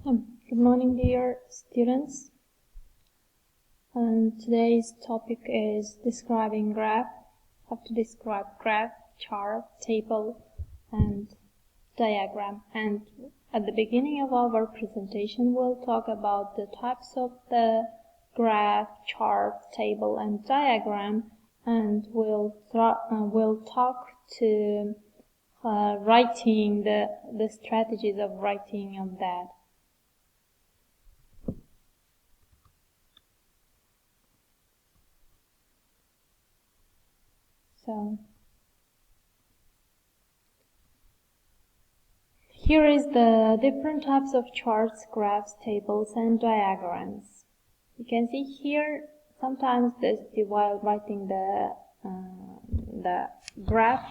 Good morning, dear students. And today's topic is describing graph. How to describe graph, chart, table, and diagram. And at the beginning of our presentation, we'll talk about the types of the graph, chart, table, and diagram. And we'll talk to writing the strategies of writing on that. So here is the different types of charts, graphs, tables, and diagrams. You can see here sometimes while writing the graph,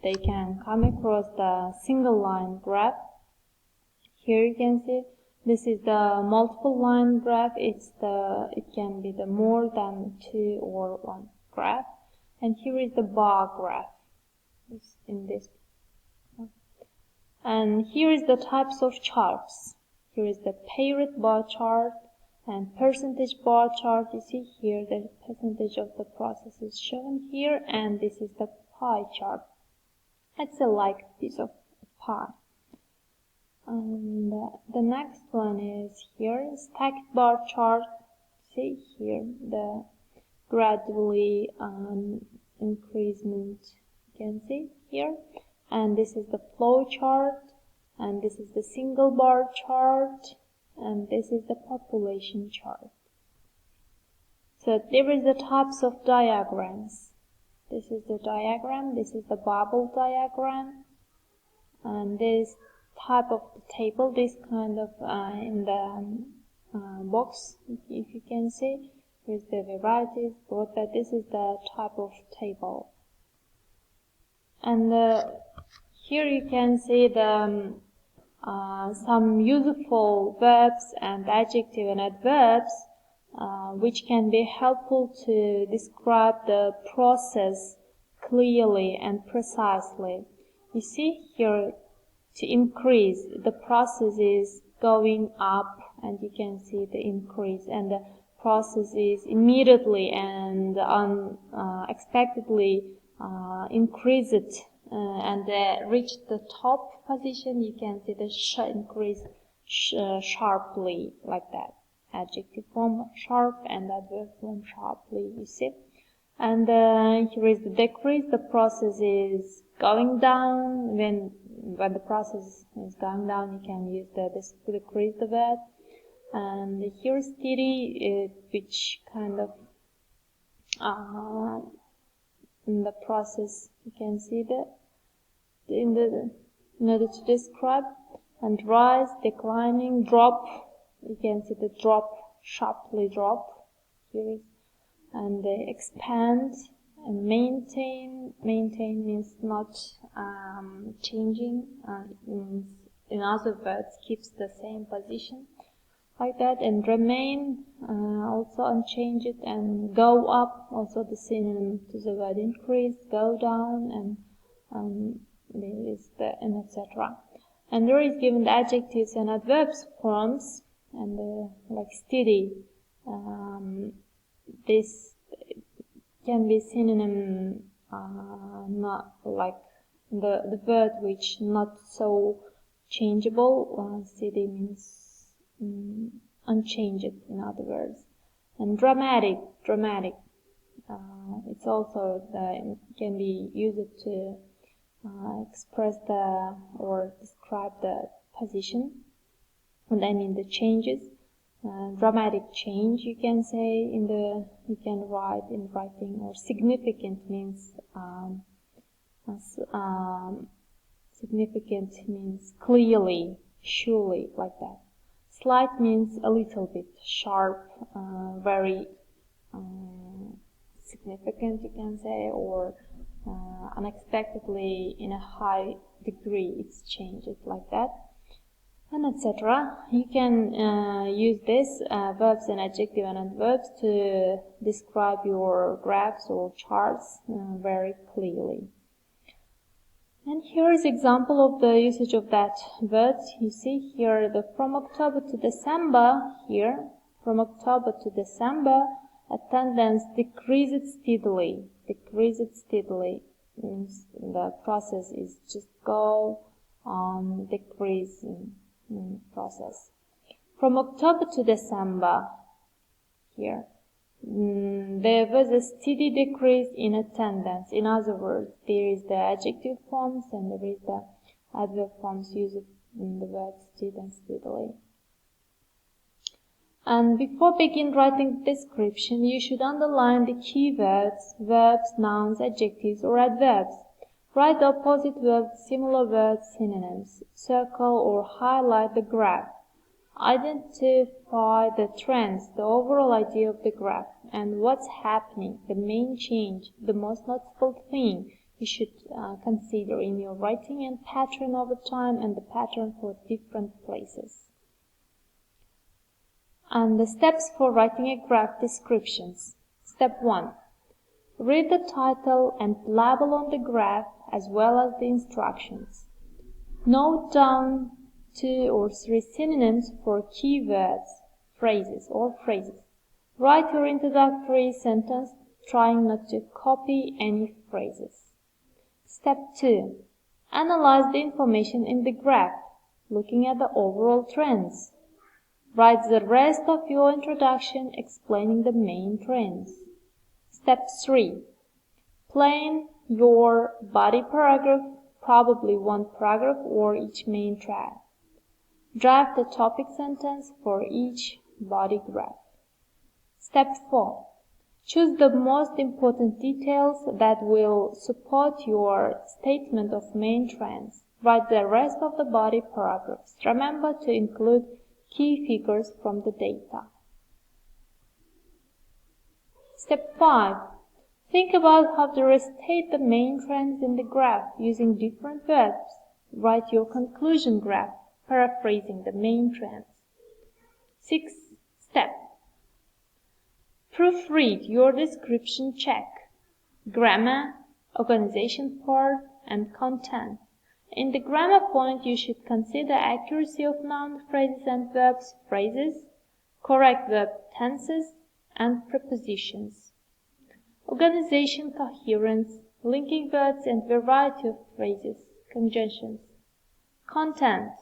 they can come across the single line graph. Here you can see this is the multiple line graph. It can be the more than 2 or 1 graph. And here is the bar graph. In this. And here is the types of charts. Here is the pay rate bar chart and percentage bar chart. You see here the percentage of the process is shown here, and this is the pie chart. It's a like piece of pie. And the next one is here, stacked bar chart. See here the gradually increasement, you can see here. And this is the flow chart, and this is the single bar chart, and this is the population chart. So there is the types of diagrams. This is the diagram, this is the bubble diagram, and this type of the table, this kind of in the box, if you can see, here's the varieties, but this is the type of table. And here you can see the some useful verbs and adjective and adverbs which can be helpful to describe the process clearly and precisely. You see here, to increase, the process is going up, and you can see the increase, and the process is immediately and unexpectedly increase it and reach the top position. You can see the increase sharply, like that. Adjective form sharp and adverb form sharply, you see. And here is the decrease. The process is going down. When the process is going down, you can use this to decrease the verb. And here is steady, which kind of in the process you can see that in order to describe. And rise, declining, drop, you can see the drop, sharply drop here is. And expand and maintain. Maintain means not changing, means in other words keeps the same position, like that. And remain, also unchanged. And go up, also the synonym to the word increase. Go down, and there is the, and etc. And there is given the adjectives and adverbs forms, and like steady. This can be synonym, not like the word which not so changeable. Steady means unchanged, in other words. And dramatic. It's also can be used to express or describe the position, and I mean the changes. Dramatic change, you can say you can write in writing. Or significant means clearly, surely, like that. Slight means a little bit, sharp, very significant, you can say, or unexpectedly in a high degree it's changed, like that. And etc. You can use this verbs and adjective and adverbs to describe your graphs or charts very clearly. And here is example of the usage of that words. You see here from October to December here, from October to December, attendance decreased steadily. Decreased steadily means the process is just go on decreasing process. From October to December here, there was a steady decrease in attendance. In other words, there is the adjective forms and there is the adverb forms used in the word steady and steadily. And before begin writing the description, you should underline the keywords, verbs, nouns, adjectives, or adverbs. Write the opposite words, similar words, synonyms. Circle or highlight the graph. Identify the trends, the overall idea of the graph, and what's happening, the main change, the most noticeable thing you should consider in your writing, and pattern over time and the pattern for different places. And the steps for writing a graph descriptions. Step 1. Read the title and label on the graph as well as the instructions. Note down 2 or 3 synonyms for keywords, phrases. Write your introductory sentence, trying not to copy any phrases. Step 2. Analyze the information in the graph, looking at the overall trends. Write the rest of your introduction explaining the main trends. Step 3. Plan your body paragraph, probably one paragraph or each main track. Draft the topic sentence for each body graph. Step 4. Choose the most important details that will support your statement of main trends. Write the rest of the body paragraphs. Remember to include key figures from the data. Step 5. Think about how to restate the main trends in the graph using different verbs. Write your conclusion graph, paraphrasing the main trends. 6th step. Proofread your description check. Grammar, organization part, and content. In the grammar point, you should consider accuracy of noun phrases and verbs phrases, correct verb tenses, and prepositions. Organization, coherence, linking words and variety of phrases, conjunctions. Content.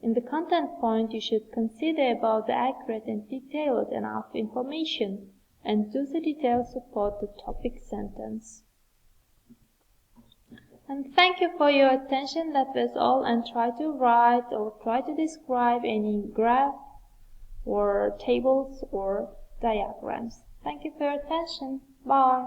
In the content point, you should consider about the accurate and detailed enough information, and do the details support the topic sentence. And thank you for your attention. That was all, and try to write or try to describe any graph or tables or diagrams. Thank you for your attention. Bye.